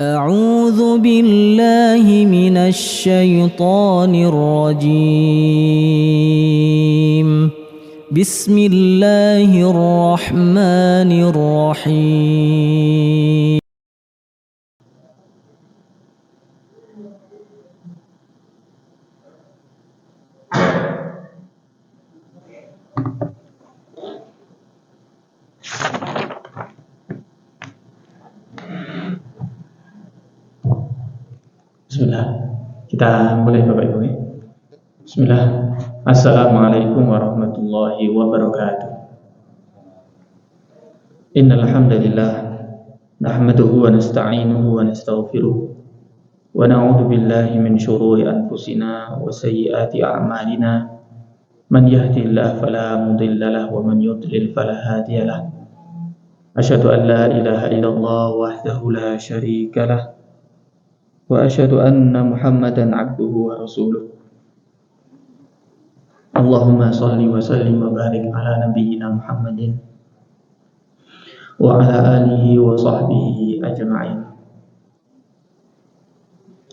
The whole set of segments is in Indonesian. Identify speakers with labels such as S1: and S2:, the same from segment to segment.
S1: أعوذ بالله من الشيطان الرجيم. بسم الله الرحمن الرحيم.
S2: Bismillah, kita mulai Bapak Ibu. Bismillah. Assalamualaikum warahmatullahi wabarakatuh. Innal hamdalillah nahmaduhu wa nasta'inuhu wa nastaghfiruh wa na'udzu billahi min shururi anfusina wa sayyiati a'malina. Man yahdihillahu fala mudilla lahu wa man yudlil fala hadiya lahu. Asyhadu an la ilaha illallah wahdahu la syarika lahu wa asyhadu anna Muhammadan abduhu wa rasuluh. Allahumma shalli wa sallim wa barik ala nabiyyina Muhammadin wa ala alihi wa sahbihi ajma'in.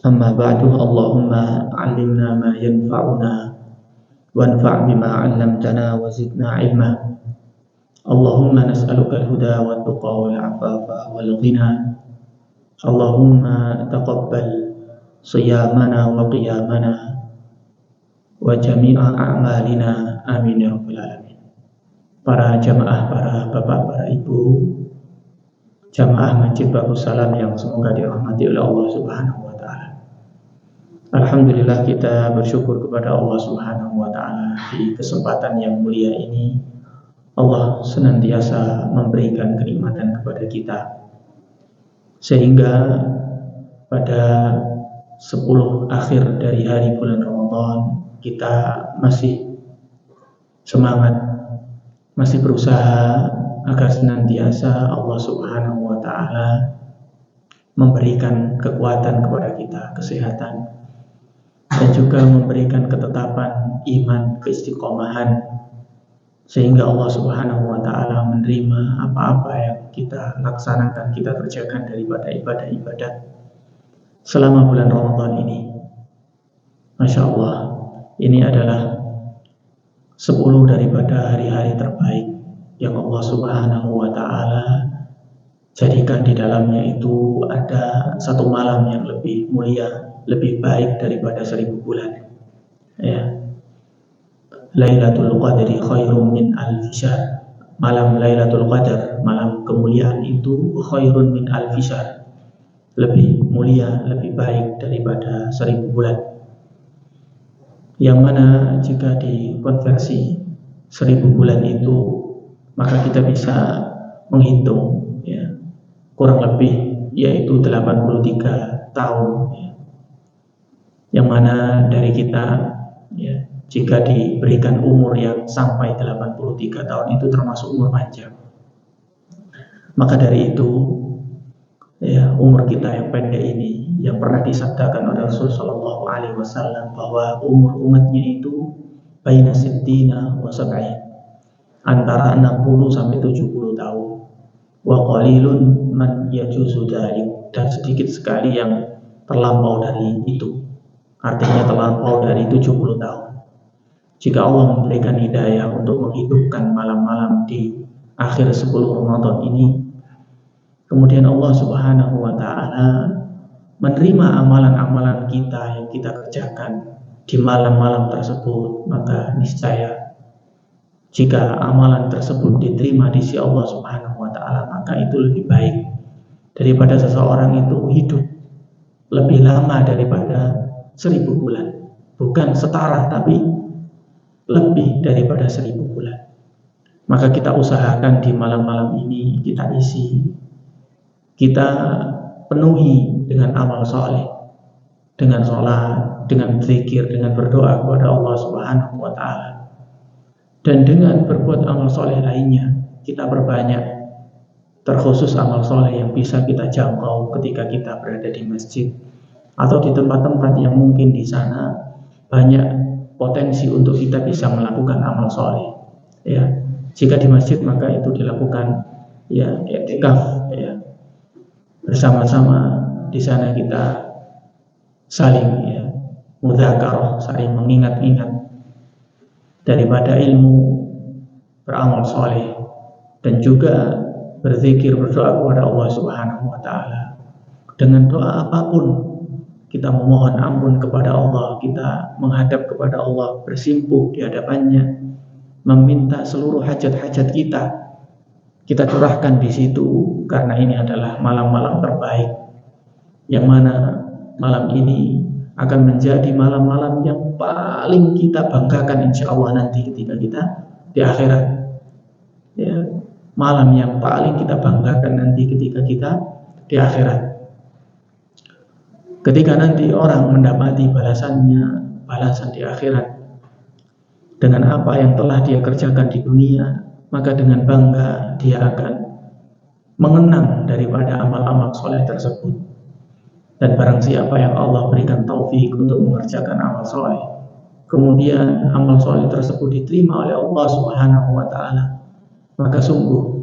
S2: Amma ba'du, Allahumma 'allimna ma yanfa'una wanfa' bima 'allamtana wa zidna 'ilma. Allahumma nas'aluka al-huda wat tuqa wal 'afafa wal ghina. Allahumma taqabbal siyamana wa qiyamana wa jami'a a'malina, amin ya rabbal alamin. Para jamaah, para bapak, para ibu, jamaah Masjid Babus Salam yang semoga dirahmati oleh Allah Subhanahu wa taala. Alhamdulillah, kita bersyukur kepada Allah Subhanahu wa taala di kesempatan yang mulia ini. Allah senantiasa memberikan kenikmatan kepada kita, sehingga pada 10 akhir dari hari bulan Ramadan kita masih semangat, masih berusaha agar senantiasa Allah Subhanahu wa taala memberikan kekuatan kepada kita, kesehatan, dan juga memberikan ketetapan iman, keistiqomahan, sehingga Allah Subhanahu wa taala menerima apa-apa yang kita laksanakan, kita kerjakan daripada ibadah-ibadah selama bulan Ramadan ini. Masya Allah, ini adalah 10 daripada hari-hari terbaik yang Allah Subhanahu wa taala jadikan. Di dalamnya itu ada satu malam yang lebih mulia, lebih baik daripada 1000 bulan. Ya. Lailatul Qadri khairum min alfi syahr. Malam Lailatul Qadar, malam kemuliaan itu khairun min alfi syahr, lebih mulia, lebih baik daripada 1000 bulan. Yang mana jika dikonversi 1000 bulan itu, maka kita bisa menghitung, ya, kurang lebih yaitu 83 tahun, ya. Yang mana dari kita, ya, jika diberikan umur yang sampai 83 tahun itu termasuk umur panjang. Maka dari itu, ya, umur kita yang pendek ini, yang pernah disabdakan oleh Rasulullah SAW bahwa umur umatnya itu baina sittina wa sab'in, antara 60 sampai 70 tahun. Wa qalilun man yajuzu dzalik, dan sedikit sekali yang terlampau dari itu, artinya terlampau dari 70 tahun. Jika Allah memberikan hidayah untuk menghidupkan malam-malam di akhir 10 Ramadan ini, kemudian Allah Subhanahu wa taala menerima amalan-amalan kita yang kita kerjakan di malam-malam tersebut, maka niscaya jika amalan tersebut diterima di sisi Allah Subhanahu wa taala, maka itu lebih baik daripada seseorang itu hidup lebih lama daripada 1000 bulan. Bukan setara, tapi lebih daripada 1000 bulan. Maka kita usahakan di malam-malam ini kita isi, kita penuhi dengan amal soleh, dengan sholat, dengan zikir, dengan berdoa kepada Allah Subhanahu wa taala, dan dengan berbuat amal soleh lainnya. Kita berbanyak, terkhusus amal soleh yang bisa kita jangkau ketika kita berada di masjid atau di tempat-tempat yang mungkin di sana banyak potensi untuk kita bisa melakukan amal soleh. Ya, jika di masjid maka itu dilakukan, ya, i'tikaf, ya, bersama-sama di sana kita saling mudzakarah, saling mengingat-ingat daripada ilmu, beramal soleh, dan juga berzikir, berdoa kepada Allah Subhanahu wa Ta'ala. Dengan doa apapun, kita memohon ampun kepada Allah, kita menghadap kepada Allah, bersimpuh di hadapannya, meminta seluruh hajat-hajat kita curahkan di situ, karena ini adalah malam-malam terbaik, yang mana malam ini akan menjadi malam-malam yang paling kita banggakan insya Allah nanti ketika kita di akhirat. Malam yang paling kita banggakan nanti ketika kita di akhirat. Ketika nanti orang mendapati balasan di akhirat dengan apa yang telah dia kerjakan di dunia, maka dengan bangga dia akan mengenang daripada amal-amal soleh tersebut. Dan barang siapa yang Allah berikan taufik untuk mengerjakan amal soleh, kemudian amal soleh tersebut diterima oleh Allah Subhanahu wa Ta'ala, maka sungguh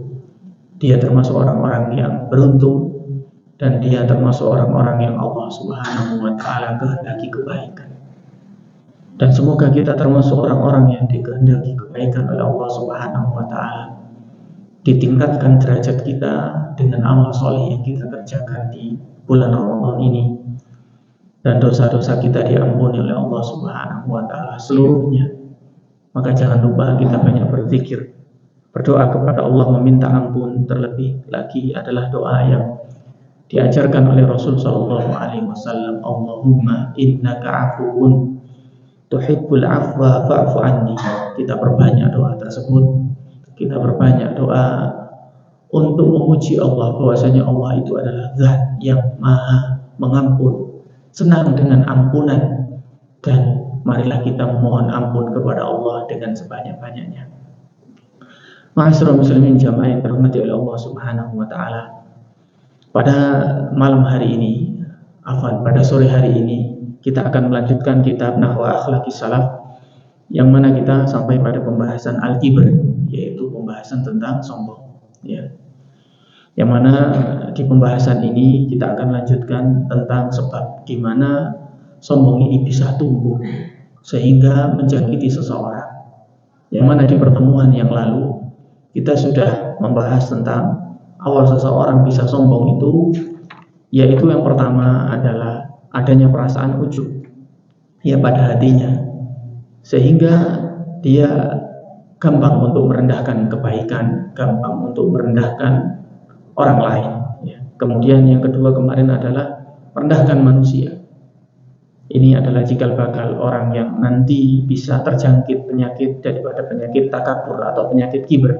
S2: dia termasuk orang-orang yang beruntung, dan dia termasuk orang-orang yang Allah Subhanahu wa Ta'ala kehendaki kebaikan. Dan semoga kita termasuk orang-orang yang dikehendaki kebaikan oleh Allah Subhanahu wa Ta'ala, ditingkatkan derajat kita dengan amal soleh yang kita kerjakan di bulan Ramadan ini, dan dosa-dosa kita diampuni oleh Allah Subhanahu wa Ta'ala seluruhnya. Maka jangan lupa kita banyak berzikir, berdoa kepada Allah, meminta ampun. Terlebih lagi adalah doa yang diajarkan oleh Rasul sallallahu alaihi wasallam, Allahumma innaka afuwun tuhibbul afwa fa'fu anni. Kita perbanyak doa tersebut. Kita perbanyak doa untuk memuji Allah, bahwasanya Allah itu adalah zat yang maha mengampun, senang dengan ampunan. Dan marilah kita memohon ampun kepada Allah dengan sebanyak-banyaknya. Ma'asyiral muslimin jamaah yang dirahmati oleh Allah Subhanahu wa Ta'ala, pada malam hari ini, pada sore hari ini, kita akan melanjutkan kitab Nahwa Akhlaqis Salaf, yang mana kita sampai pada pembahasan al-kibr, yaitu pembahasan tentang sombong. Yang mana di pembahasan ini kita akan lanjutkan tentang sebab di mana sombong ini bisa tumbuh sehingga menjangkiti seseorang. Yang mana di pertemuan yang lalu kita sudah membahas tentang awal seseorang bisa sombong itu, yaitu yang pertama adalah adanya perasaan ujub pada hatinya, sehingga dia gampang untuk merendahkan kebaikan, gampang untuk merendahkan orang lain. Kemudian yang kedua kemarin adalah merendahkan manusia. Ini adalah cikal bakal orang yang nanti bisa terjangkit penyakit daripada penyakit takabur atau penyakit kibr.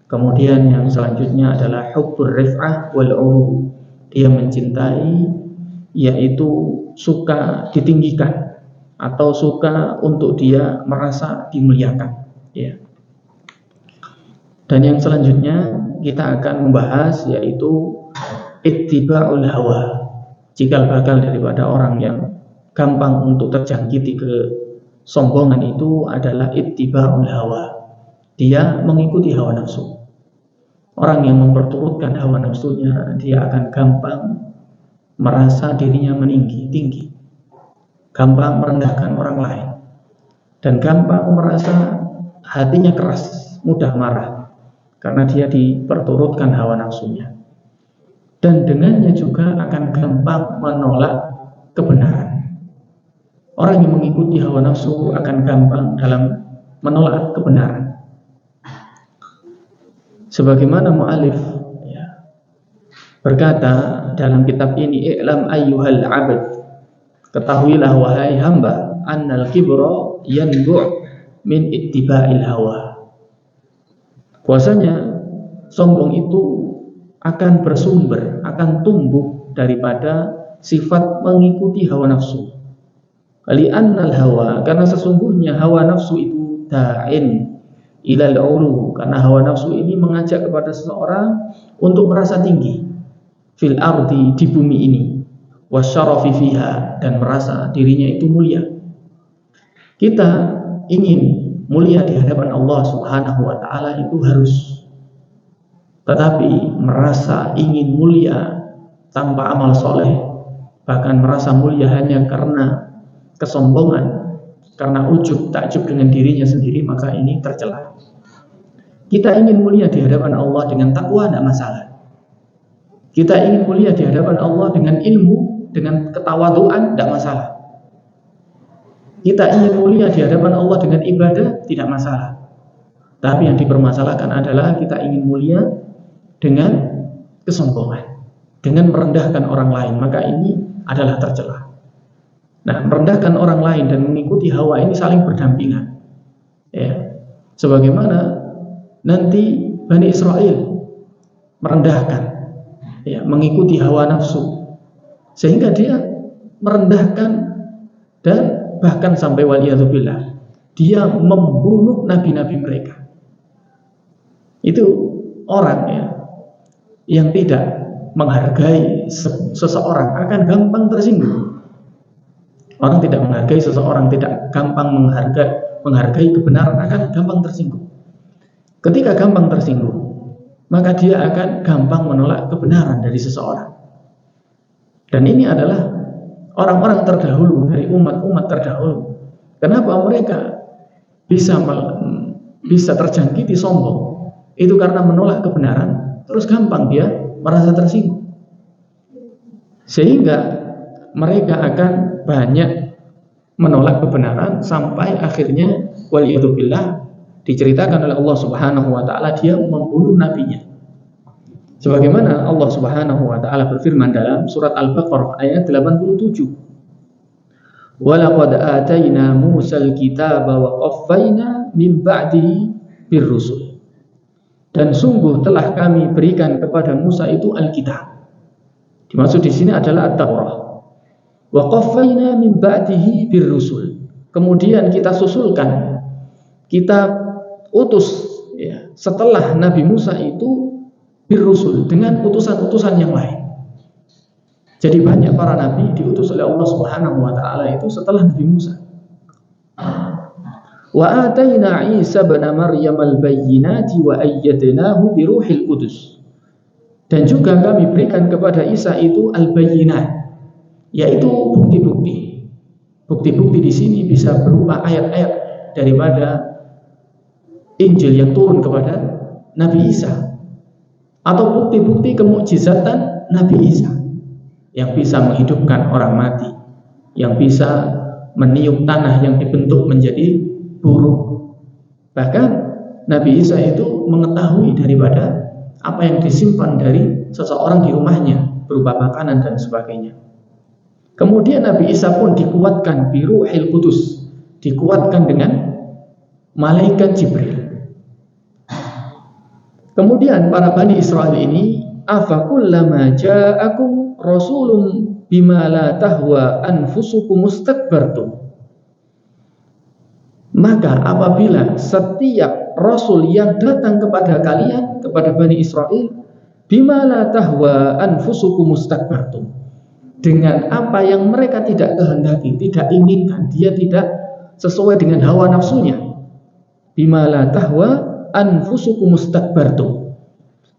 S2: Kemudian yang selanjutnya adalah hubbur rif'ah wal 'ulu. Dia mencintai, yaitu suka ditinggikan atau suka untuk dia merasa dimuliakan. Dan yang selanjutnya kita akan membahas yaitu ittiba'ul hawa. Cikal bakal daripada orang yang gampang untuk terjangkiti kesombongan itu adalah ittiba'ul hawa. Dia mengikuti hawa nafsu. Orang yang memperturutkan hawa nafsunya, dia akan gampang merasa dirinya tinggi, gampang merendahkan orang lain, dan gampang merasa hatinya keras, mudah marah, karena dia diperturutkan hawa nafsunya. Dan dengannya juga akan gampang menolak kebenaran. Orang yang mengikuti hawa nafsu akan gampang dalam menolak kebenaran. Sebagaimana mu'alif berkata dalam kitab ini, i'lam ayyuhal 'abd, ketahuilah wahai hamba, annal kibra yanbu' min ittiba'il hawa. Bahwasanya sombong itu akan bersumber, akan tumbuh daripada sifat mengikuti hawa nafsu. Li'annal hawa, karena sesungguhnya hawa nafsu itu da'in ilal 'ulu, karena hawa nafsu ini mengajak kepada seseorang untuk merasa tinggi fil ardi, di bumi ini, wasyarafi fiha, dan merasa dirinya itu mulia. Kita ingin mulia di hadapan Allah Subhanahu wa Ta'ala itu harus, tetapi merasa ingin mulia tanpa amal soleh, bahkan merasa mulia hanya karena kesombongan, karena ujub, takjub dengan dirinya sendiri, maka ini tercela. Kita ingin mulia di hadapan Allah dengan takwa, tidak masalah. Kita ingin mulia di hadapan Allah dengan ilmu, dengan ketawaduan, tidak masalah. Kita ingin mulia di hadapan Allah dengan ibadah, tidak masalah. Tapi yang dipermasalahkan adalah kita ingin mulia dengan kesombongan, dengan merendahkan orang lain, maka ini adalah tercela. Nah, merendahkan orang lain dan mengikuti hawa ini saling berdampingan. Ya. Sebagaimana nanti Bani Israel merendahkan, ya, mengikuti hawa nafsu, sehingga dia merendahkan dan bahkan sampai waliyadzubillah dia membunuh nabi-nabi mereka. Itu orang, ya, yang tidak menghargai seseorang akan gampang tersinggung. Orang tidak menghargai seseorang, tidak gampang menghargai kebenaran, akan gampang tersinggung. Ketika gampang tersinggung, maka dia akan gampang menolak kebenaran dari seseorang. Dan ini adalah orang-orang terdahulu dari umat-umat terdahulu. Kenapa mereka bisa terjangkiti sombong? Itu karena menolak kebenaran, terus gampang dia merasa tersinggung. Sehingga mereka akan banyak menolak kebenaran sampai akhirnya waliyadzubillah diceritakan oleh Allah Subhanahu wa taala dia membunuh nabinya. Sebagaimana Allah Subhanahu wa taala berfirman dalam surat Al-Baqarah ayat 87. Wa laqad atayna Musal kitaba wa qaffayna min ba'dihi birrusul. Dan sungguh telah kami berikan kepada Musa itu Alkitab. Dimaksud di sini adalah At-Taurah. Wa qaffayna min ba'dihi birrusul. Kemudian kita susulkan, kita utus, ya, setelah Nabi Musa itu birrusul, dengan utusan-utusan yang lain. Jadi banyak para nabi diutus oleh Allah Subhanahu wa taala itu setelah Nabi Musa. Wa atayna Isa ibn Maryam al-bayyinati wa ayyadnahu bi ruhil qudus. Dan juga kami berikan kepada Isa itu al-bayyinat, yaitu bukti-bukti. Bukti-bukti di sini bisa berupa ayat-ayat daripada Injil yang turun kepada Nabi Isa, atau bukti-bukti kemukjizatan Nabi Isa yang bisa menghidupkan orang mati, yang bisa meniup tanah yang dibentuk menjadi burung. Bahkan Nabi Isa itu mengetahui daripada apa yang disimpan dari seseorang di rumahnya berupa makanan dan sebagainya. Kemudian Nabi Isa pun dikuatkan biruhil qudus, dikuatkan dengan malaikat Jibril. Kemudian para Bani Israel ini, afakullama ja'akum rasulun bima la tahwa anfusukum mustakbartum. Maka apabila setiap rasul yang datang kepada kalian, kepada Bani Israel, bima la tahwa anfusukum mustakbartum, dengan apa yang mereka tidak kehendaki, tidak inginkan, dia tidak sesuai dengan hawa nafsunya. Bima la tahwa anfusukum mustakbartum,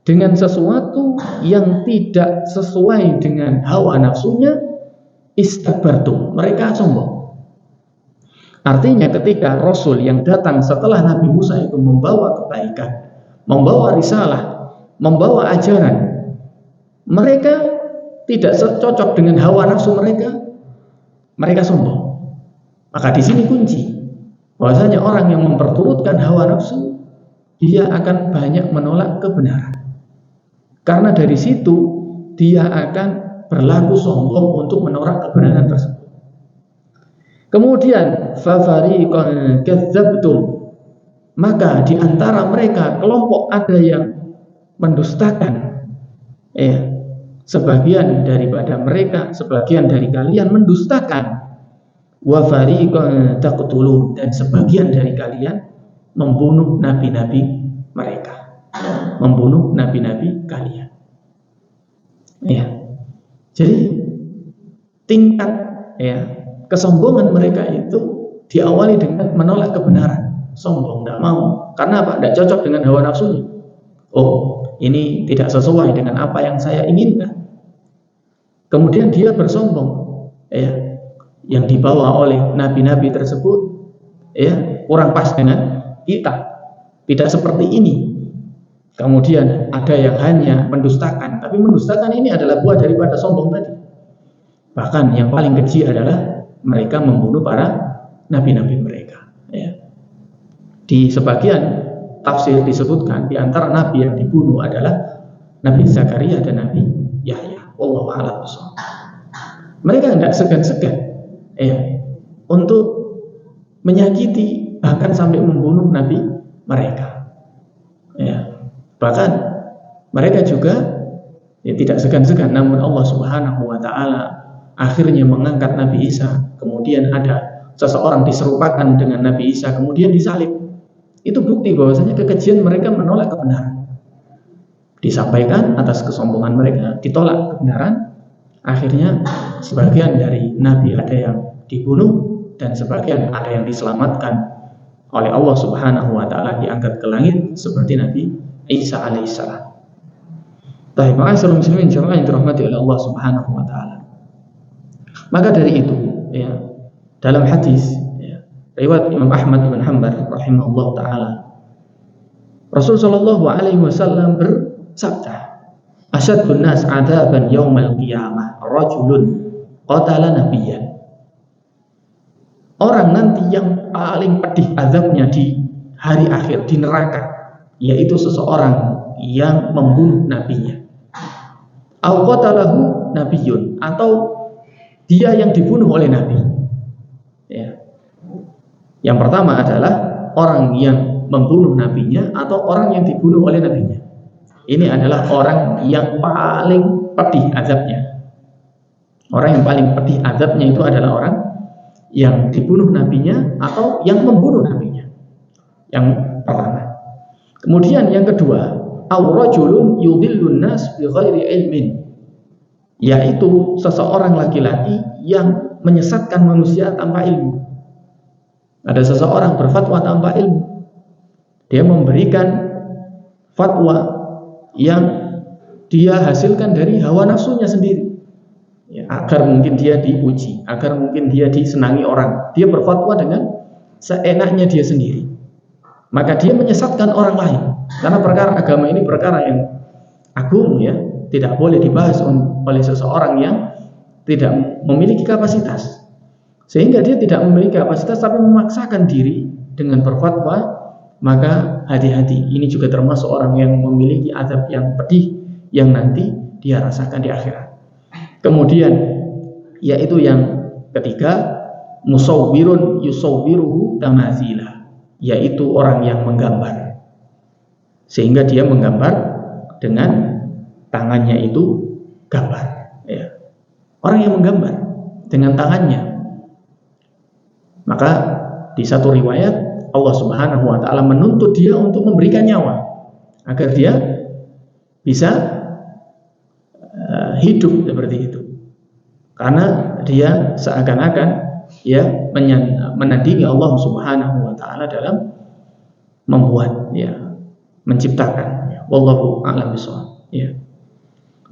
S2: dengan sesuatu yang tidak sesuai dengan hawa nafsunya, istakbartum, mereka sombong. Artinya ketika Rasul yang datang setelah Nabi Musa itu membawa kebaikan, membawa risalah, membawa ajaran, mereka tidak cocok dengan hawa nafsu mereka sombong. Maka di sini kunci bahwasanya orang yang memperturutkan hawa nafsu, dia akan banyak menolak kebenaran. Karena dari situ dia akan berlaku sombong untuk menolak kebenaran tersebut. Kemudian fafariqan kadzabtum, maka di antara mereka kelompok ada yang mendustakan. Sebagian daripada mereka, sebagian dari kalian mendustakan. Wa fariqan taqtulun, dan sebagian dari kalian membunuh nabi-nabi mereka, membunuh nabi-nabi kalian. Jadi tingkat kesombongan mereka itu diawali dengan menolak kebenaran, sombong, tidak mau. Karena apa? Tidak cocok dengan hawa nafsunya. Oh, ini tidak sesuai dengan apa yang saya inginkan. Kemudian dia bersombong, ya, yang dibawa oleh nabi-nabi tersebut, ya, kurang pas dengan kita, tidak seperti ini. Kemudian ada yang hanya mendustakan, tapi mendustakan ini adalah buah daripada sombong tadi. Bahkan yang paling keji adalah mereka membunuh para nabi-nabi mereka, ya. Di sebagian tafsir disebutkan di antara nabi yang dibunuh adalah Nabi Zakaria dan Nabi Yahya. Wallahu a'lam bishawab. Mereka tidak segan-segan, ya, untuk menyakiti bahkan sampai membunuh nabi mereka, ya. Bahkan mereka juga, ya, tidak segan-segan. Namun Allah Subhanahu wa taala akhirnya mengangkat Nabi Isa. Kemudian ada seseorang diserupakan dengan Nabi Isa, kemudian disalib. Itu bukti bahwasanya kekejian mereka menolak kebenaran. Disampaikan atas kesombongan mereka, ditolak kebenaran. Akhirnya sebagian dari nabi ada yang dibunuh dan sebagian ada yang diselamatkan oleh Allah Subhanahu wa taala, diangkat ke langit seperti Nabi Isa alaihissalam. Baik, ma'asyiral muslimin jamaah yang dirahmati oleh Allah Subhanahu wa taala. Maka dari itu, ya, dalam hadis, ya, riwayat Imam Ahmad bin Hanbal rahimahullah taala, Rasul sallallahu alaihi wasallam bersabda, asyadun nas adaban yaumal qiyamah rajulun qatala nabiyyan. Orang nanti yang paling pedih azabnya di hari akhir, di neraka, yaitu seseorang yang membunuh nabinya. Au qatalahu nabiyyun, atau dia yang dibunuh oleh nabi. Ya. Yang pertama adalah orang yang membunuh nabinya atau orang yang dibunuh oleh nabinya. Ini adalah orang yang paling pedih azabnya. Orang yang paling pedih azabnya itu adalah orang yang dibunuh nabinya atau yang membunuh nabinya. Yang pertama. Kemudian yang kedua, aurajulun yudillun nas bi ghairi ilmin, yaitu seseorang laki-laki yang menyesatkan manusia tanpa ilmu. Ada seseorang berfatwa tanpa ilmu. Dia memberikan fatwa yang dia hasilkan dari hawa nafsunya sendiri, ya, agar mungkin dia dipuji, agar mungkin dia disenangi orang. Dia berfatwa dengan seenaknya dia sendiri, maka dia menyesatkan orang lain. Karena perkara agama ini perkara yang agung, ya, tidak boleh dibahas oleh seseorang yang tidak memiliki kapasitas. Sehingga dia tidak memiliki kapasitas tapi memaksakan diri dengan berfatwa, maka hati-hati, ini juga termasuk orang yang memiliki azab yang pedih yang nanti dia rasakan di akhirat. Kemudian yaitu yang ketiga, musawwirun yusawwiruhu tamazila, yaitu orang yang menggambar, sehingga dia menggambar dengan tangannya itu gambar, ya. Orang yang menggambar dengan tangannya. Maka di satu riwayat Allah Subhanahu wa taala menuntut dia untuk memberikan nyawa agar dia bisa hidup seperti itu. Karena dia seakan-akan, ya, menandingi Allah Subhanahu wa taala dalam membuat, ya, menciptakan, ya. Wallahu a'lam bishawab, ya.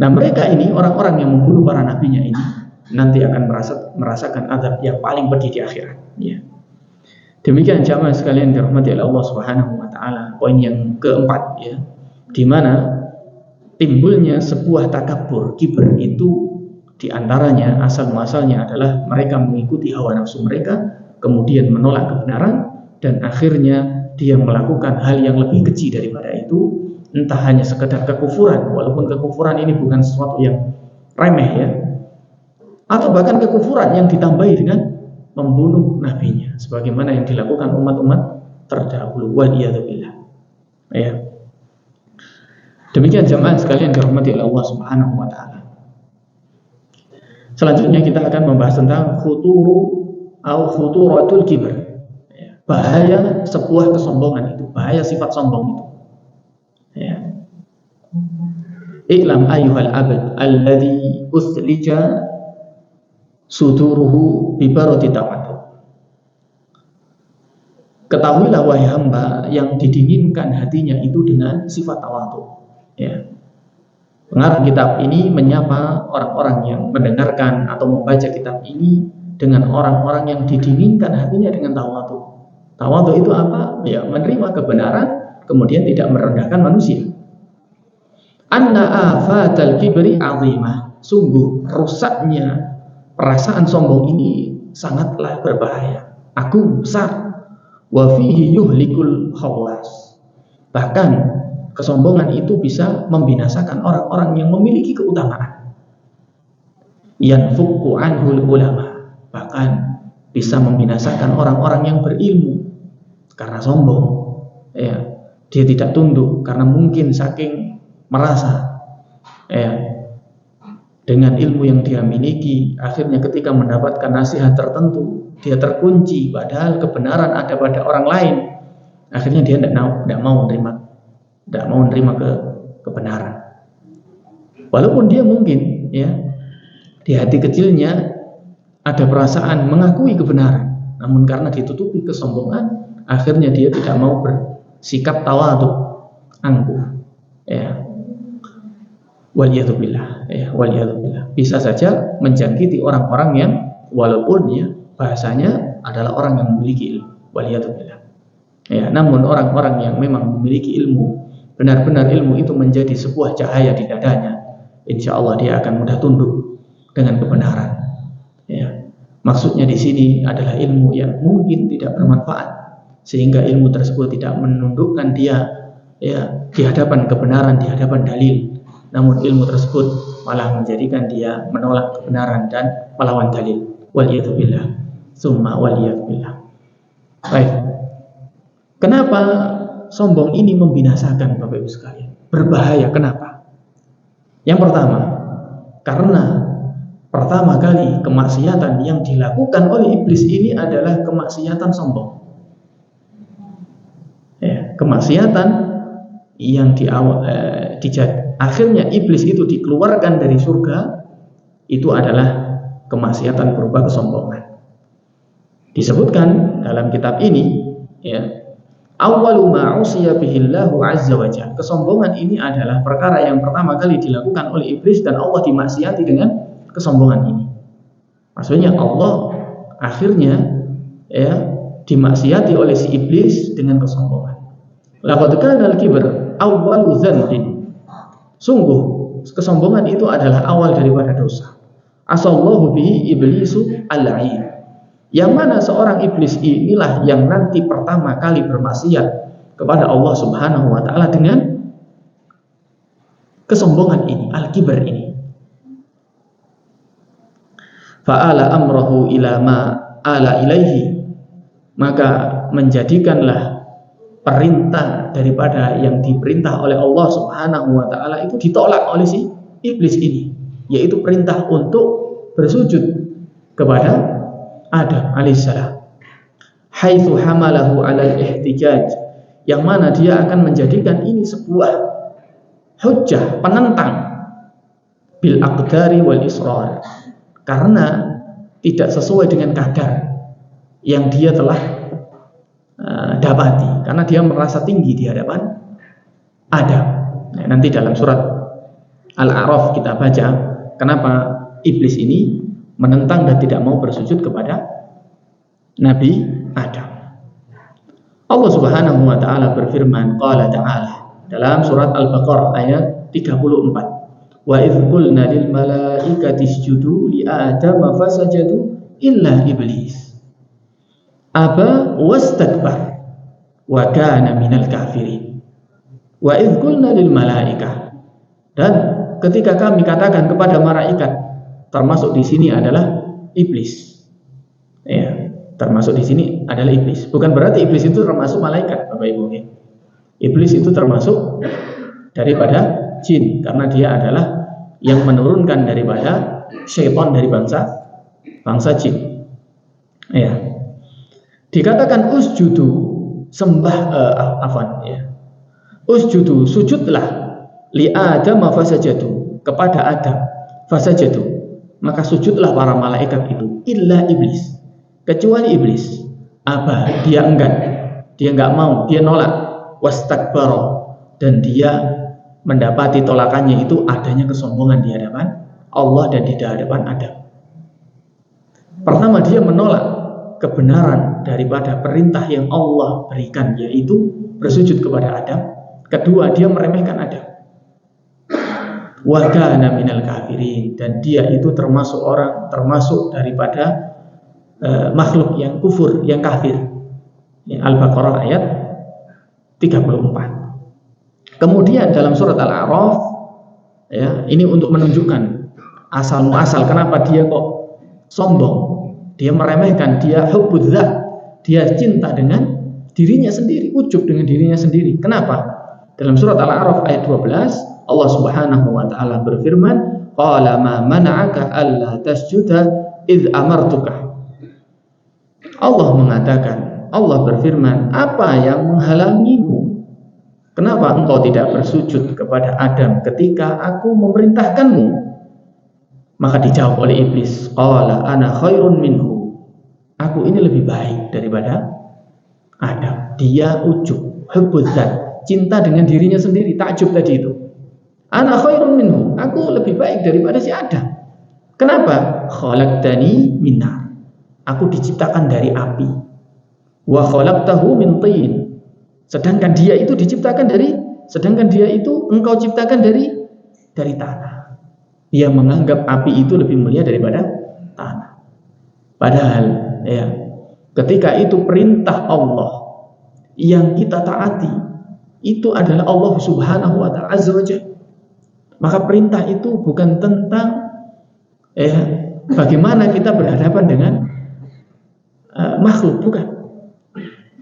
S2: Nah, mereka ini orang-orang yang membunuh para nabinya ini nanti akan merasakan azab yang paling pedih di akhirat, ya. Demikian jamaah sekalian dirahmati oleh Allah Subhanahu wa taala. Poin yang keempat, ya, di mana timbulnya sebuah takabur, kibr itu diantaranya asal muasalnya adalah mereka mengikuti hawa nafsu mereka, kemudian menolak kebenaran, dan akhirnya dia melakukan hal yang lebih keji daripada itu, entah hanya sekedar kekufuran, walaupun kekufuran ini bukan sesuatu yang remeh, ya, atau bahkan kekufuran yang ditambahi dengan membunuh nabinya, sebagaimana yang dilakukan umat-umat terdahulu. Waliyadzubillah, ya. Demikian jamaah sekalian dirahmati oleh Allah Subhanahu wa taala. Selanjutnya kita akan membahas tentang khuturatul kibr, ya, bahaya sebuah kesombongan itu, bahaya sifat sombong itu, ya. I'lam ayyuhal abd alladhi uthlija suduruhu bibarati tawaddu. Ketahuilah wahai hamba yang didinginkan hatinya itu dengan sifat tawadhu, ya. Pengarang kitab ini menyapa orang-orang yang mendengarkan atau membaca kitab ini dengan orang-orang yang didinginkan hatinya dengan tawadhu. Tawadhu itu apa? Ya, menerima kebenaran kemudian tidak merendahkan manusia. Anna afatal kibri azimah. Sungguh rusaknya perasaan sombong ini sangatlah berbahaya, agung, besar. Wa fihi yuhlikul khawas. Bahkan kesombongan itu bisa membinasakan orang-orang yang memiliki keutamaan. Yanfukku anhul ulama. Bahkan bisa membinasakan orang-orang yang berilmu karena sombong. Ya, dia tidak tunduk karena mungkin saking merasa dengan ilmu yang dia miliki, akhirnya ketika mendapatkan nasihat tertentu dia terkunci, padahal kebenaran ada pada orang lain. Akhirnya dia tidak mau menerima kebenaran, walaupun dia mungkin di hati kecilnya ada perasaan mengakui kebenaran, namun karena ditutupi kesombongan, akhirnya dia tidak mau bersikap tawadhu, angkuh. Waliyadzubillah, waliyadzubillah. Bisa saja menjangkiti orang-orang yang walaupun bahasanya adalah orang yang memiliki ilmu. Waliyadzubillah. Namun orang-orang yang memang memiliki ilmu, benar-benar ilmu itu menjadi sebuah cahaya di dadanya, insya Allah dia akan mudah tunduk dengan kebenaran. Maksudnya di sini adalah ilmu yang mungkin tidak bermanfaat, sehingga ilmu tersebut tidak menundukkan dia di hadapan kebenaran, di hadapan dalil. Namun ilmu tersebut malah menjadikan dia menolak kebenaran dan melawan dalil. Waliyadzubillah, summa waliyadzubillah. Baik. Kenapa sombong ini membinasakan, Bapak Ibu sekalian? Berbahaya, kenapa? Yang pertama, karena pertama kali kemaksiatan yang dilakukan oleh iblis ini adalah kemaksiatan sombong. Kemaksiatan yang akhirnya iblis itu dikeluarkan dari surga, itu adalah kemaksiatan berupa kesombongan. Disebutkan dalam kitab ini, awwalu ma usiya bihillahu azza wa jalla. Kesombongan ini adalah perkara yang pertama kali dilakukan oleh iblis dan Allah dimaksiati dengan kesombongan ini. Maksudnya Allah akhirnya dimaksiati oleh si iblis dengan kesombongan. Laqad kana al-kibr awwalu dzanbin. Sungguh kesombongan itu adalah awal daripada dosa. Asallahu bihi iblisu al-'ain. Yang mana seorang iblis inilah yang nanti pertama kali bermaksiat kepada Allah Subhanahu wa taala dengan kesombongan ini, al-kibr ini. Fa'ala amrahu ila ma ala ilaihi. Maka menjadikanlah perintah daripada yang diperintah oleh Allah Subhanahu wa taala itu ditolak oleh si iblis ini, yaitu perintah untuk bersujud kepada Adam alaihissalam. Haitsu hamalahu 'alal ihtijaj, yang mana dia akan menjadikan ini sebuah hujjah, penentang bil aqdari wal israr, karena tidak sesuai dengan kadar yang dia telah dapati, karena dia merasa tinggi di hadapan Adam. Nanti dalam surat Al-A'raf kita baca kenapa iblis ini menentang dan tidak mau bersujud kepada Nabi Adam. Allah Subhanahu wa taala berfirman, qala ta'ala, dalam surat Al-Baqarah ayat 34, wa idz qulna lil malaikati isjudu li adama fasajadu illa iblis aba wastakbar wa kana minal kafirin. Wa idz qulna lil malaikah, dan ketika kami katakan kepada malaikat, termasuk di sini adalah iblis. Termasuk di sini adalah iblis. Bukan berarti iblis itu termasuk malaikat, Bapak Ibu. Iblis itu termasuk daripada jin, karena dia adalah yang menurunkan daripada syaitan dari bangsa jin. Dikatakan usjudu, usjudu, sujudlah li Adam fasajadu, kepada Adam fasajadu, maka sujudlah para malaikat itu, illa iblis, kecuali iblis. Apa? Dia enggan, dia enggak mau, dia nolak, wastakbara, dan dia mendapati tolakannya itu adanya kesombongan di hadapan Allah dan di hadapan Adam. Pertama, dia menolak kebenaran daripada perintah yang Allah berikan, yaitu bersujud kepada Adam. Kedua, dia meremehkan Adam. Wa kana minal kafirin, dan dia itu termasuk daripada makhluk yang kufur, yang kafir. Al-Baqarah ayat 34. Kemudian dalam surat Al-A'raf, ya, ini untuk menunjukkan asal muasal kenapa dia kok sombong, dia meremehkan, dia hubbudzat, dia cinta dengan dirinya sendiri, ujub dengan dirinya sendiri. Kenapa? Dalam surat Al-A'raf ayat 12, Allah Subhanahu wa taala berfirman, qala ma mana'aka alla tasjuda id amartuka. Allah mengatakan, Allah berfirman, apa yang menghalangimu? Kenapa engkau tidak bersujud kepada Adam ketika aku memerintahkanmu? Maka dijawab oleh iblis, qala ana khairun minhu. Aku ini lebih baik daripada Adam. Dia ujub, hubbuzat, cinta dengan dirinya sendiri, takjub tadi itu. Ana khairun minhu, aku lebih baik daripada si Adam. Kenapa? Khalaqtani min nar. Aku diciptakan dari api. Wa khalaqtahu min tin. Sedangkan dia itu engkau ciptakan dari tanah. Dia menganggap api itu lebih mulia daripada tanah. Padahal, ya, ketika itu perintah Allah yang kita taati, itu adalah Allah Subhanahu wa taala azza wa jalla. Maka perintah itu bukan tentang bagaimana kita berhadapan dengan makhluk, bukan.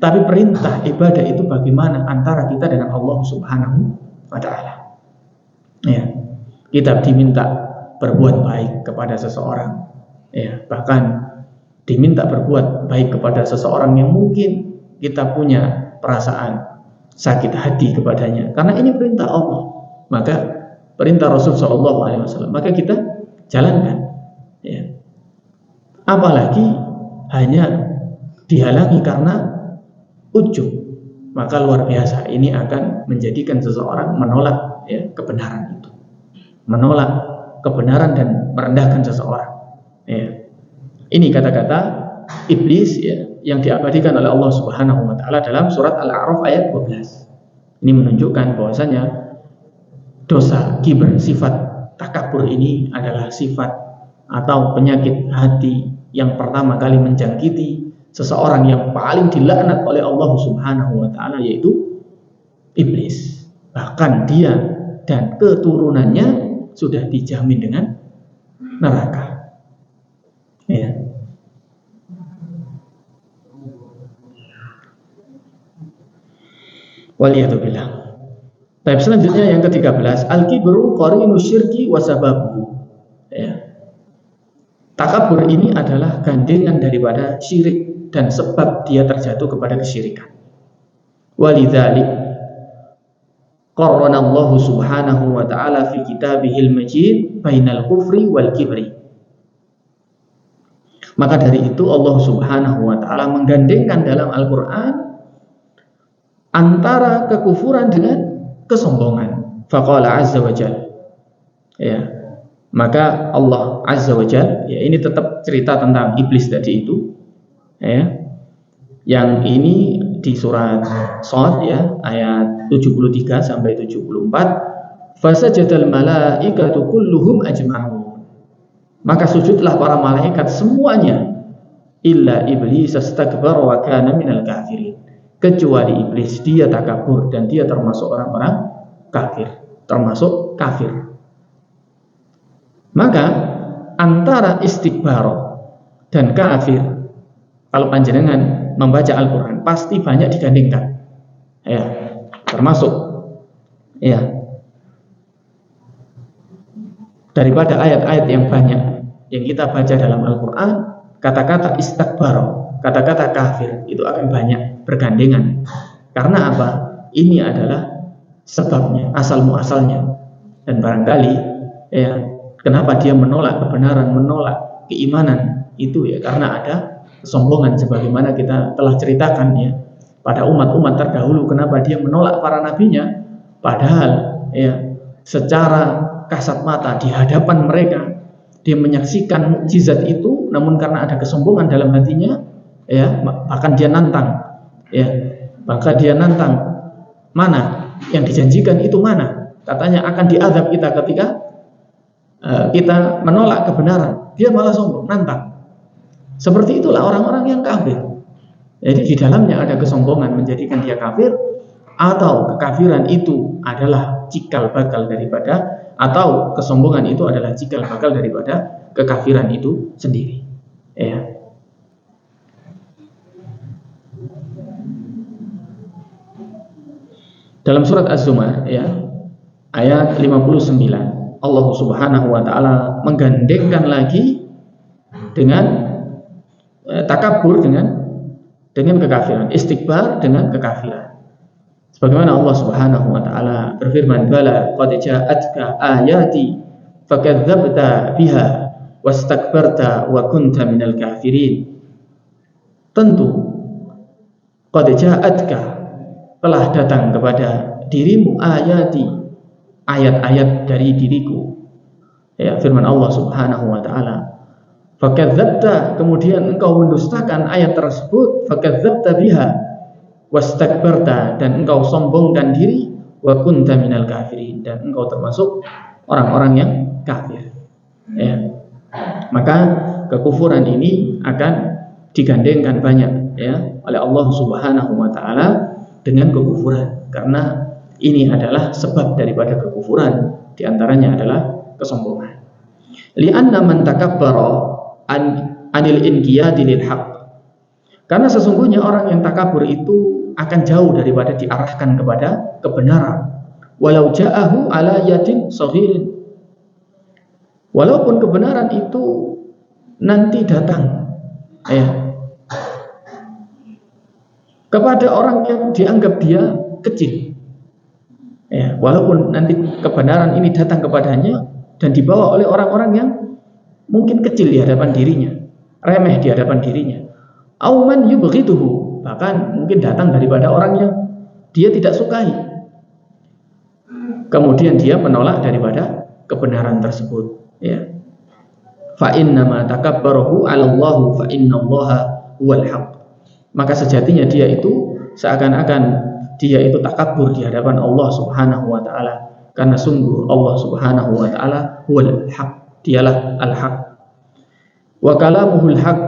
S2: Tapi perintah ibadah itu bagaimana antara kita dengan Allah Subhanahu wa taala. Ya. Kita diminta berbuat baik kepada seseorang. Ya, bahkan diminta berbuat baik kepada seseorang yang mungkin kita punya perasaan sakit hati kepadanya. Karena ini perintah Allah. Maka perintah Rasul SAW, maka kita jalankan. Ya. Apalagi hanya dihalangi karena ujub, maka luar biasa. Ini akan menjadikan seseorang menolak, ya, kebenaran itu, menolak kebenaran dan merendahkan seseorang. Ya. Ini kata-kata iblis, ya, yang diabadikan oleh Allah Subhanahu wa taala dalam surat Al-A'raf ayat 12. Ini menunjukkan bahwasanya dosa kibr, sifat takabur ini adalah sifat atau penyakit hati yang pertama kali menjangkiti seseorang yang paling dilaknat oleh Allah Subhanahu wa taala, yaitu iblis. Bahkan dia dan keturunannya sudah dijamin dengan neraka. Ya. Waliyadzubillah. Baik, selanjutnya yang ke-13, al-kibru qarinu syirki wa sababuhu. Ya. Takabur ini adalah gandengan daripada syirik dan sebab dia terjatuh kepada kesyirikan. Walidzalik qarrana Allah Subhanahu wa taala fi kitabihil majid bainal kufri wal kibri. Maka dari itu Allah Subhanahu wa taala menggandengkan dalam Al-Qur'an antara kekufuran dengan kesombongan. Faqala azza wa jalla. Ya. Maka Allah azza wa jalla, ya, ini tetap cerita tentang iblis tadi itu. Ya. Yang ini di surat Shad, ya, ayat 73 sampai 74. Fasajadal malaikatu kulluhum ajma'un. Maka sujudlah para malaikat semuanya, illa iblis astakbara wa kana minal kafirin. Kecuali iblis, dia takabur dan dia termasuk orang-orang kafir, termasuk kafir. Maka antara istikbar dan kafir, kalau panjenengan membaca Al-Quran pasti banyak digandingkan, ya, termasuk, ya, daripada ayat-ayat yang banyak yang kita baca dalam Al-Quran, kata-kata istakbar, kata-kata kafir itu akan banyak bergandengan. Karena apa? Ini adalah sebabnya, asal muasalnya. Dan barangkali, ya, kenapa dia menolak kebenaran, menolak keimanan itu, ya, karena ada kesombongan sebagaimana kita telah ceritakan, ya, pada umat-umat terdahulu. Kenapa dia menolak para nabinya, padahal, ya, secara kasat mata di hadapan mereka, dia menyaksikan mukjizat itu, namun karena ada kesombongan dalam hatinya, ya, bahkan dia nantang, ya, maka dia nantang, mana yang dijanjikan itu mana? Katanya akan diazab kita ketika kita menolak kebenaran. Dia malah sombong, nantang. Seperti itulah orang-orang yang kafir. Jadi di dalamnya ada kesombongan menjadikan dia kafir, atau kekafiran itu adalah cikal bakal daripada, atau kesombongan itu adalah cikal bakal daripada kekafiran itu sendiri. Ya. Dalam surat Az-Zumar, ya, ayat 59, Allah Subhanahu wa taala menggandengkan lagi dengan takabur dengan kekafiran, istikbar dengan kekafiran. Sebagaimana Allah Subhanahu wa taala berfirman, "Bala qad ja'atka ayati fakadzdzabta biha wastakbarta wa kunta minal kafirin." Tentu qad ja'atka, telah datang kepada dirimu ayati, ayat-ayat dari diriku. Ya, firman Allah Subhanahu wa taala. Fakadzdzabta, kemudian engkau mendustakan ayat tersebut, fakadzdzabta biha wastakbarta, dan engkau sombongkan diri, wa kunta minal kafirin, dan engkau termasuk orang-orang yang kafir. Ya. Maka kekufuran ini akan digandengkan banyak, ya, oleh Allah Subhanahu wa taala dengan kekufuran, karena ini adalah sebab daripada kekufuran, diantaranya adalah kesombongan. Li'anna man takabbara anil inqiyadi lil haqq, karena sesungguhnya orang yang takabur itu akan jauh daripada diarahkan kepada kebenaran, walau ja'ahu ala yadin saghirin, walaupun kebenaran itu nanti datang, ya, kepada orang yang dianggap dia kecil, ya, walaupun nanti kebenaran ini datang kepadanya dan dibawa oleh orang-orang yang mungkin kecil di hadapan dirinya, remeh di hadapan dirinya, auman yubghituhu, bahkan mungkin datang daripada orang yang dia tidak sukai, kemudian dia menolak daripada kebenaran tersebut, ya. Fa innama takabbarahu 'ala Allah fa innallaha huwal haqq, maka sejatinya dia itu seakan-akan dia itu takabur di hadapan Allah Subhanahu wa taala, karena sungguh Allah Subhanahu wa taala huwal haqq, dialah al-haq. Wa kalamuhul haq,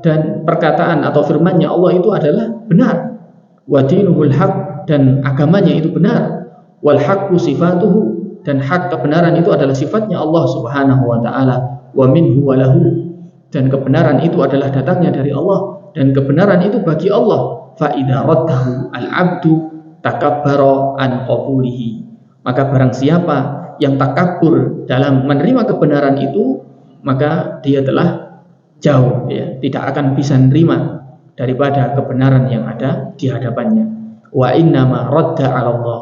S2: dan perkataan atau firman-Nya Allah itu adalah benar. Wa dinuhul haq, dan agamanya itu benar. Wal haqqu sifatuhu, dan hak kebenaran itu adalah sifatnya Allah Subhanahu wa taala. Wa minhu wa lahu, dan kebenaran itu adalah datangnya dari Allah, dan kebenaran itu bagi Allah. Fa idza raddahu al-'abdu takabbara an qabulihi, maka barang siapa yang takabur dalam menerima kebenaran itu, maka dia telah jauh, ya, tidak akan bisa menerima daripada kebenaran yang ada di hadapannya. Wa innama radda 'ala Allah,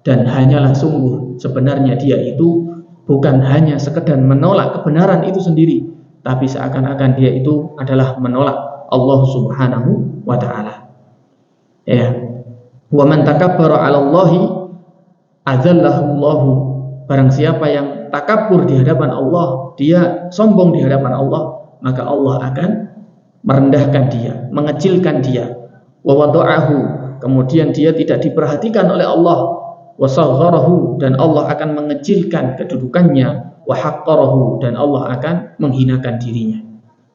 S2: dan hanyalah sungguh sebenarnya dia itu bukan hanya sekedar menolak kebenaran itu sendiri, tapi seakan-akan dia itu adalah menolak Allah Subhanahu wa taala. Ya. Wa man takabbara 'ala Allahi adzallahu Allahu, barang siapa yang takabur di hadapan Allah, dia sombong di hadapan Allah, maka Allah akan merendahkan dia, mengecilkan dia. Wa wada'ahu, kemudian dia tidak diperhatikan oleh Allah. Wa sagharahu, dan Allah akan mengecilkan kedudukannya. Wa haqqarahu, dan Allah akan menghinakan dirinya.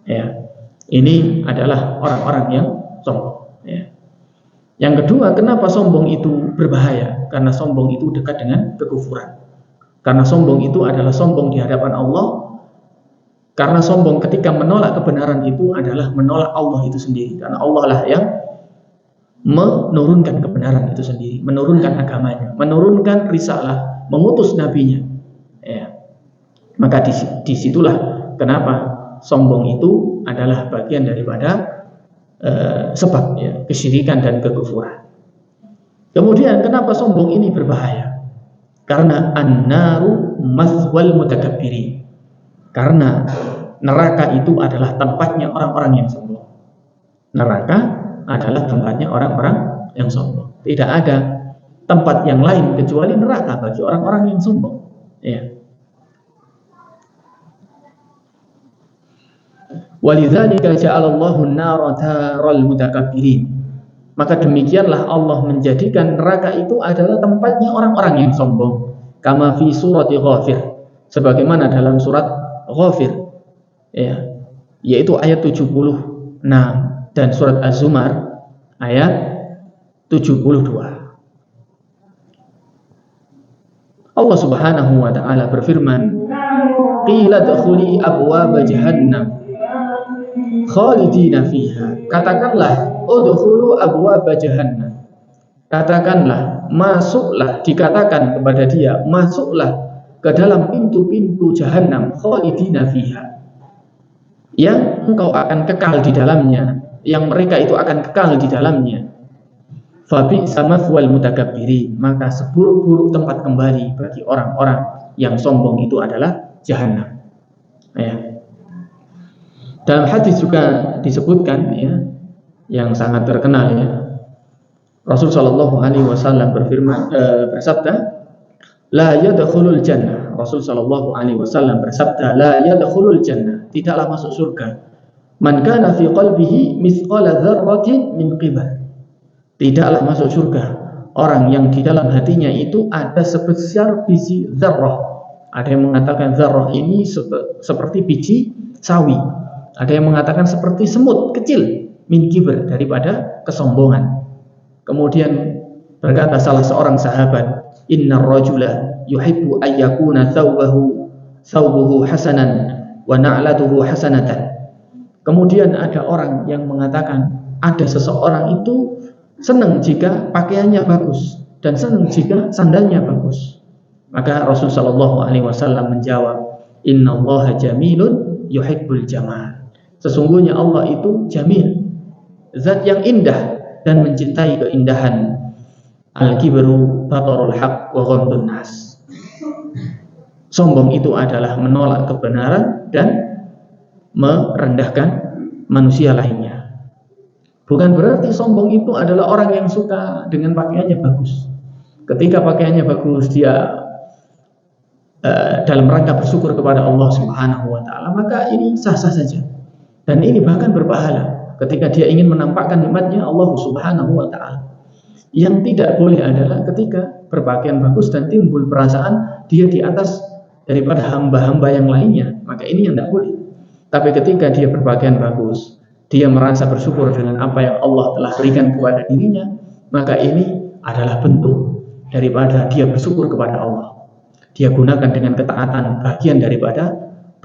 S2: Ya. Ini adalah orang-orang yang sombong, ya. Yang kedua, kenapa sombong itu berbahaya? Karena sombong itu dekat dengan kekufuran. Karena sombong itu adalah sombong di hadapan Allah. Karena sombong ketika menolak kebenaran itu adalah menolak Allah itu sendiri. Karena Allah lah yang menurunkan kebenaran itu sendiri, menurunkan agamanya, menurunkan risalah, mengutus nabinya. Ya. Maka disitulah kenapa sombong itu adalah bagian daripada sebab, ya, kesyirikan dan kekufuran. Kemudian kenapa sombong ini berbahaya? Karena an-naru maswal mutakabbirin. Karena neraka itu adalah tempatnya orang-orang yang sombong. Neraka adalah tempatnya orang-orang yang sombong. Tidak ada tempat yang lain kecuali neraka bagi orang-orang yang sombong. Ya. Walidzalika ja'alallahu an-nara daral mutakabbirin. Maka demikianlah Allah menjadikan neraka itu adalah tempatnya orang-orang yang sombong. Kama fi surati Ghafir, sebagaimana dalam surat Ghafir, ya, yaitu ayat 76, dan surat Az-Zumar ayat 72. Allah Subhanahu wa taala berfirman, qila dkhuli abwaaba jahannam khalidina fiha. Katakanlah, udkhulu abwaaba jahannam. Katakanlah, masuklah, dikatakan kepada dia, masuklah ke dalam pintu-pintu jahannam, khalidina fiha, yang engkau akan kekal di dalamnya, yang mereka itu akan kekal di dalamnya. Fabi'sa mathwal mutakabbirin, maka seburuk-buruk tempat kembali bagi orang-orang yang sombong itu adalah jahannam. Ya. Dalam hadis juga disebutkan, ya, yang sangat terkenal, ya, Rasul sallallahu alaihi wasallam berfirman, bersabda, la yadkhulul jannah. Rasul sallallahu alaihi wasallam bersabda, la yadkhulul jannah, tidaklah masuk surga, man kana fi qalbihi mithqala dzarratin min qibar. Tidaklah masuk surga orang yang di dalam hatinya itu ada sebesar biji dzarrah. Ada yang mengatakan dzarrah ini seperti biji sawi. Ada yang mengatakan seperti semut kecil, min kibr, daripada kesombongan. Kemudian berkata salah seorang sahabat, innar rajula yuhibbu an yakuna thawbuhu hasanan wa na'latuhu hasanatan. Kemudian ada orang yang mengatakan, ada seseorang itu senang jika pakaiannya bagus dan senang jika sandalnya bagus. Maka Rasulullah sallallahu alaihi wasallam menjawab, innallaha jamilun yuhibbul jamal. Sesungguhnya Allah itu jamil, zat yang indah dan mencintai keindahan. Al-kibru batarul haq wa ghamdun nas. Sombong itu adalah menolak kebenaran dan merendahkan manusia lainnya. Bukan berarti sombong itu adalah orang yang suka dengan pakaiannya bagus. Ketika pakaiannya bagus, dia dalam rangka bersyukur kepada Allah Subhanahu wa taala, maka ini sah-sah saja. Dan ini bahkan berpahala ketika dia ingin menampakkan nikmatnya Allah Subhanahu wa taala. Yang tidak boleh adalah ketika berpakaian bagus dan timbul perasaan dia di atas daripada hamba-hamba yang lainnya, maka ini yang tidak boleh. Tapi ketika dia berpakaian bagus, dia merasa bersyukur dengan apa yang Allah telah berikan kepada dirinya, maka ini adalah bentuk daripada dia bersyukur kepada Allah. Dia gunakan dengan ketaatan, bagian daripada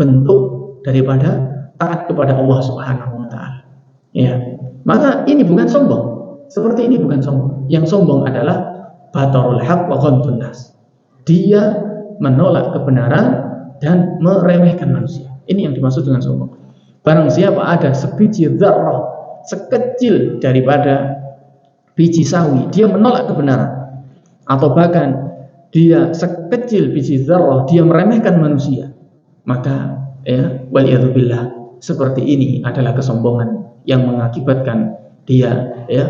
S2: bentuk daripada taat kepada Allah Subhanahu wa taala. Ya. Maka ini bukan sombong. Seperti ini bukan sombong. Yang sombong adalah batarul haq wa ghamdun nas. Dia menolak kebenaran dan meremehkan manusia. Ini yang dimaksud dengan sombong. Barang siapa ada sebiji dzarrah, sekecil daripada biji sawi, dia menolak kebenaran, atau bahkan dia sekecil biji dzarrah, dia meremehkan manusia, maka ya, waliyadzubillah, seperti ini adalah kesombongan yang mengakibatkan dia, ya,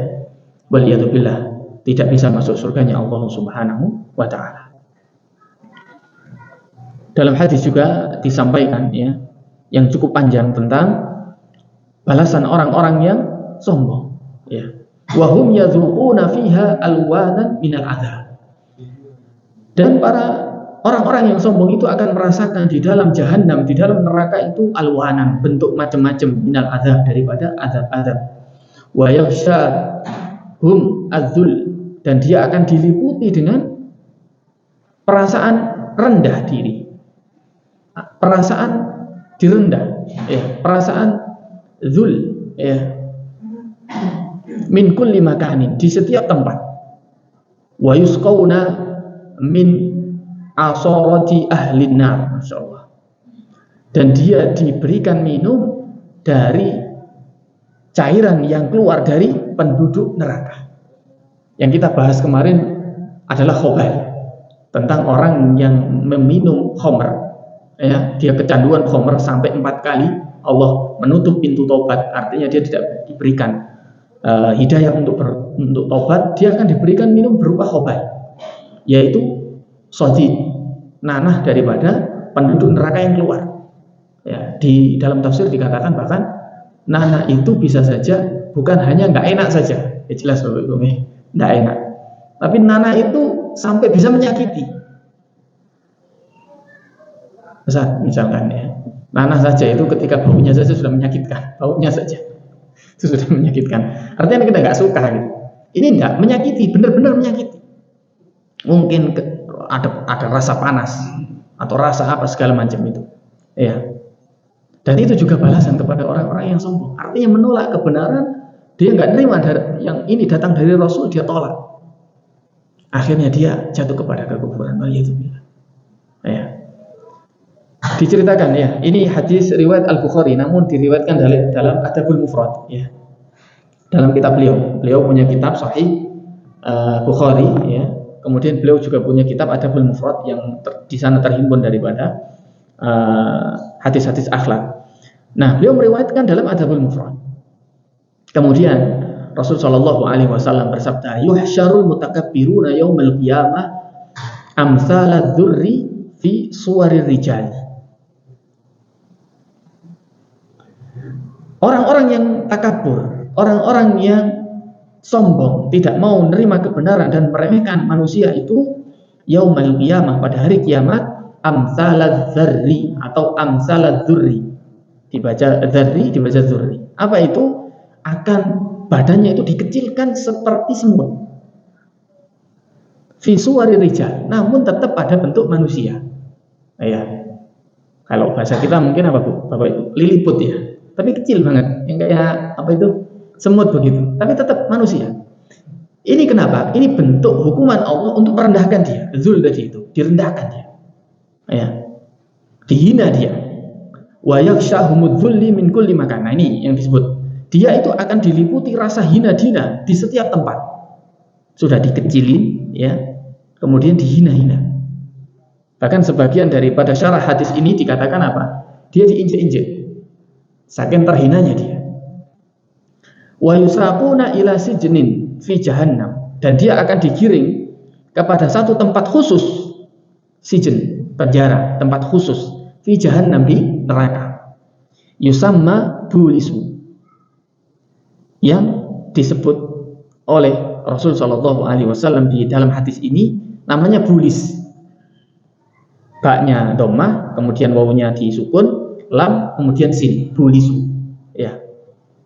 S2: waliyadzubillah, tidak bisa masuk surganya Allah Subhanahu wa taala. Dalam hadis juga disampaikan, ya, yang cukup panjang tentang balasan orang-orang yang sombong, ya. Wa hum yadzuquna fiha alwanan minal adzab. Dan para orang-orang yang sombong itu akan merasakan di dalam jahannam, di dalam neraka itu alwanan, bentuk macam-macam minal adzab, daripada azab-azab. Wa yaghshahum adzul, dan dia akan diliputi dengan perasaan rendah diri, perasaan direndah, ya, perasaan zul, ya, min kulli makanin, di setiap tempat. Wa yusqawna min asarati ahlin nar, masyaallah. Dan dia diberikan minum dari cairan yang keluar dari penduduk neraka. Yang kita bahas kemarin adalah khabal, tentang orang yang meminum khamr. Ya, dia kecanduan khamr sampai 4 kali, Allah menutup pintu tobat, artinya dia tidak diberikan hidayah untuk tobat. Dia akan diberikan minum berupa khabal, yaitu sodid, nanah daripada penduduk neraka yang keluar. Ya, di dalam tafsir dikatakan bahkan nanah itu bisa saja bukan hanya nggak enak saja, ya jelas Bapak Ibu, nggak enak, tapi nanah itu sampai bisa menyakiti. Misalkan ya, nanah saja itu ketika baunya saja sudah menyakitkan, baunya saja itu sudah menyakitkan. Artinya kita nggak suka gitu. Ini nggak menyakiti, benar-benar menyakiti. Mungkin ada rasa panas atau rasa apa segala macam itu, ya. Dan itu juga balasan kepada orang-orang yang sombong. Artinya menolak kebenaran, dia nggak terima yang ini datang dari Rasul, dia tolak. Akhirnya dia jatuh kepada kekufuran. Ya. Diceritakan ya, ini hadis riwayat Al-Bukhari, namun diriwayatkan dalam Adabul Mufrad. Ya. Dalam kitab beliau punya kitab Sahih Bukhari. Ya. Kemudian beliau juga punya kitab Adabul Mufrad yang di sana terhimpun daripada hadis-hadis akhlak. Nah, beliau meriwayatkan dalam Adabul Mufrad. Kemudian Rasul sallallahu alaihi wasallam bersabda, "Yuhsyarul mutakabbiruna yaumal qiyamah amsalad dzurri fi suwarir rijal." Orang-orang yang takabur, orang-orang yang sombong, tidak mau menerima kebenaran dan meremehkan manusia itu yaumal qiyamah, pada hari kiamat, amsalad dzurri atau amsalad dzurri. Dibaca dzurri, dibaca dzurri. Apa itu? Akan badannya itu dikecilkan seperti semut. Fi suwari rijal, namun tetap pada bentuk manusia. Ya. Kalau bahasa kita mungkin apa Bu? Bapak Ibu, liliput ya. Tapi kecil banget, yang kayak apa itu? Semut begitu, tapi tetap manusia. Ini kenapa? Ini bentuk hukuman Allah untuk merendahkan dia. Zul tadi itu, direndahkan dia. Ya. Dihina dia. Wa yakhshahumudz dzulli min kulli makan. Nah, ini yang disebut. Dia itu akan diliputi rasa hina-hina di setiap tempat. Sudah dikecilin, ya. Kemudian dihina-hina. Bahkan sebagian daripada syarah hadis ini dikatakan apa? Dia diinjek-injek. Saking terhinanya dia. Wa yusraquna ila sijnin fi jahannam. Dan dia akan digiring kepada satu tempat khusus, sijin, penjara, tempat khusus fi jahannam, di neraka. Yusamma bulisu, yang disebut oleh Rasul sallallahu alaihi wasallam di dalam hadis ini namanya bulis. Baknya dhammah, kemudian wawunya disukun, lam, kemudian sin, bulisu. Ya.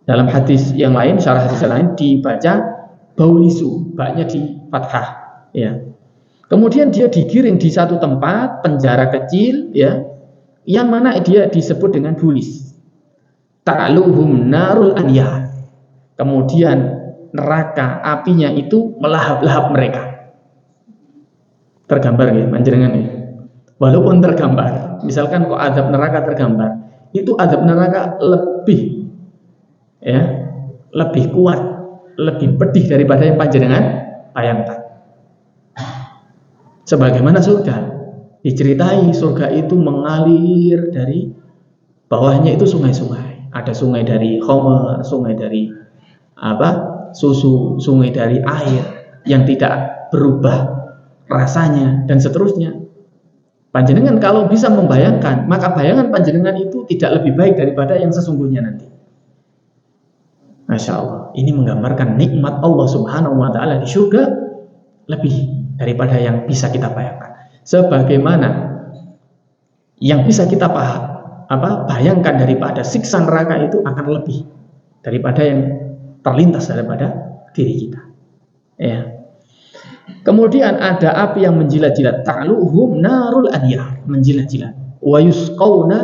S2: Dalam hadis yang lain, syarah hadis yang lain dibaca baulisu, baknya di fathah, ya. Kemudian dia digiring di satu tempat penjara kecil, ya, yang mana dia disebut dengan bulis. Ta'luhum narul anyar. Kemudian neraka apinya itu melahap-lahap mereka. Tergambar ya, panjenengan ya. Walaupun tergambar, misalkan kok azab neraka tergambar, itu azab neraka lebih, ya, lebih kuat, lebih pedih daripada yang panjenengan bayangkan. Sebagaimana surga, diceritai surga itu mengalir dari bawahnya itu sungai-sungai. Ada sungai dari khamar, sungai dari susu, sungai dari air yang tidak berubah rasanya, dan seterusnya. Panjenengan kalau bisa membayangkan, maka bayangan panjenengan itu tidak lebih baik daripada yang sesungguhnya nanti. Masya Allah, ini menggambarkan nikmat Allah Subhanahu wa Ta'ala di surga lebih daripada yang bisa kita bayangkan. Sebagaimana yang bisa kita bayangkan daripada siksa neraka itu akan lebih daripada yang terlintas daripada diri kita. Ya. Kemudian ada api yang menjilat-jilat, ta'luhum narul anyar, menjilat-jilat. Wa yusqawna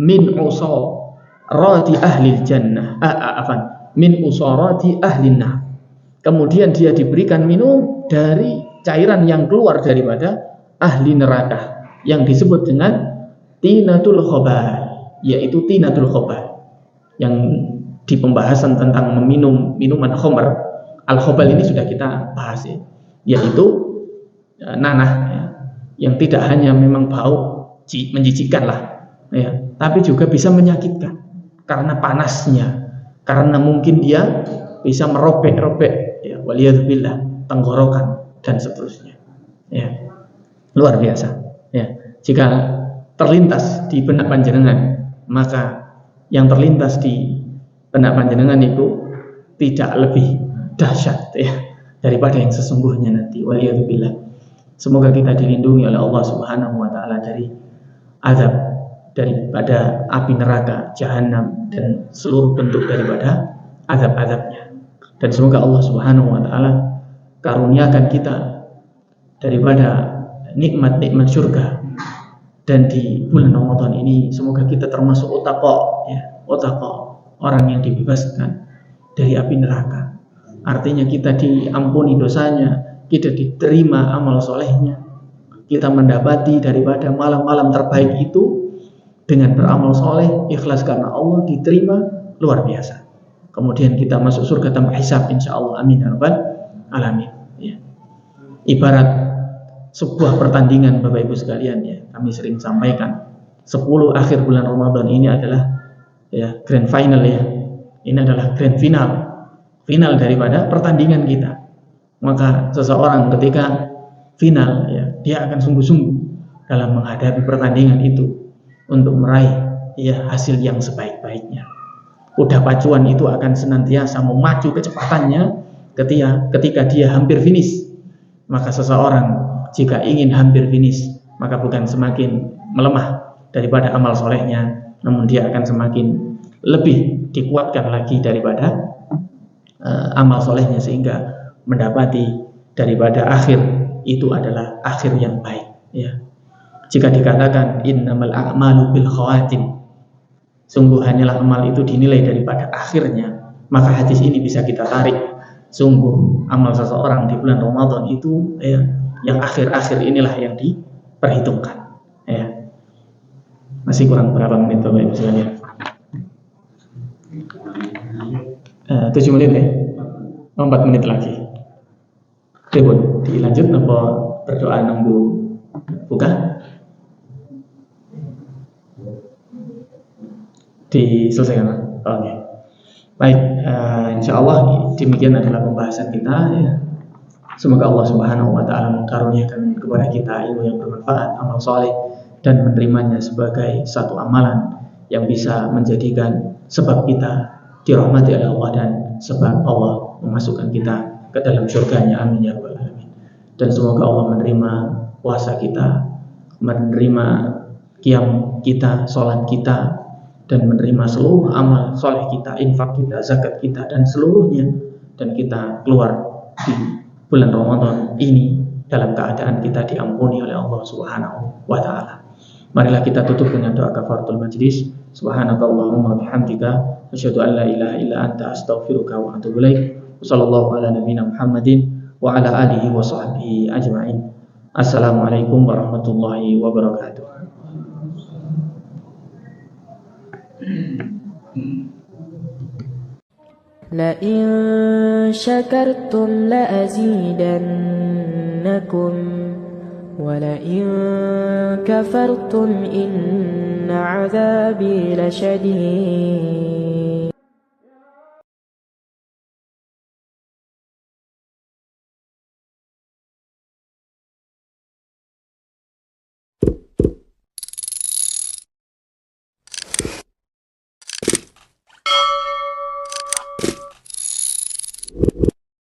S2: min usarati ahli jannah. Min usarati ahli nar. Kemudian dia diberikan minum dari cairan yang keluar daripada ahli neraka yang disebut dengan tinatul khobal, yaitu tinatul khobal. Yang di pembahasan tentang meminum minuman khamr, al-khobal ini sudah kita bahas ya, yaitu nanah ya, yang tidak hanya memang bau menjijikkan lah ya, tapi juga bisa menyakitkan karena panasnya, karena mungkin dia bisa merobek-robek ya, waliyadzubillah, tenggorokan dan seterusnya ya, luar biasa ya. Jika terlintas di benak panjenengan, maka yang terlintas di benak panjenengan itu tidak lebih dahsyat ya daripada yang sesungguhnya nanti. Waliyadzubillah. Semoga kita dilindungi oleh Allah Subhanahu wa taala dari azab daripada api neraka jahanam dan seluruh bentuk daripada azab-azabnya. Dan semoga Allah Subhanahu wa taala karuniakan kita daripada nikmat-nikmat surga. Dan di bulan Ramadan ini semoga kita termasuk utaqo ya, utaqo, orang yang dibebaskan dari api neraka. Artinya kita diampuni dosanya, kita diterima amal solehnya, kita mendapati daripada malam-malam terbaik itu dengan beramal soleh, ikhlas karena Allah, diterima luar biasa. Kemudian kita masuk surga tanpa hisab, insya Allah. Amin ya rabbal alamin ya. Ibarat sebuah pertandingan Bapak Ibu sekalian ya, kami sering sampaikan 10 akhir bulan Ramadan ini adalah ya grand final ya. Ini adalah grand final daripada pertandingan kita. Maka seseorang ketika final ya, dia akan sungguh-sungguh dalam menghadapi pertandingan itu untuk meraih ya hasil yang sebaik-baiknya. Kuda pacuan itu akan senantiasa memacu kecepatannya ketika dia hampir finish. Maka seseorang jika ingin hampir finish, maka bukan semakin melemah daripada amal solehnya, namun dia akan semakin lebih dikuatkan lagi daripada amal solehnya, sehingga mendapati daripada akhir itu adalah akhir yang baik ya. Jika dikatakan innamal a'malu bil khawatim, sungguh hanyalah amal itu dinilai daripada akhirnya, maka hadis ini bisa kita tarik. Sungguh amal seseorang di bulan Ramadan itu ya, yang akhir-akhir inilah yang diperhitungkan ya. Masih kurang berapa menit Bapak Ibu sekalian? 7 menit ya? 4 menit lagi. Ribut, dilanjut apa berdoa nunggu buka? Diselesaikan. Oke. Baik, insya Allah demikian adalah pembahasan kita ya. Semoga Allah Subhanahu wa taala mengkaruniakan kepada kita ilmu yang bermanfaat, amal soleh, dan menerimanya sebagai satu amalan yang bisa menjadikan sebab kita dirahmati oleh Allah dan sebab Allah memasukkan kita ke dalam surganya. Amin ya rabbal alamin. Dan semoga Allah menerima puasa kita, menerima qiyam kita, sholat kita, dan menerima seluruh amal soleh kita, infak kita, zakat kita, dan seluruhnya, dan kita keluar di bulan Ramadan ini dalam keadaan kita diampuni oleh Allah Subhanahu wa taala. Marilah kita tutup dengan doa kafaratul majlis. Subhanakallahumma bihamdika asyhadu an la ilaha illa anta astaghfiruka wa atubu ilaik. Wassallallahu ala nabiyyina Muhammadin wa ala alihi wa sahbihi ajma'in. Assalamualaikum warahmatullahi wabarakatuh.
S3: لئن شكرتم لأزيدنكم ولئن كفرتم إن عذابي لشديد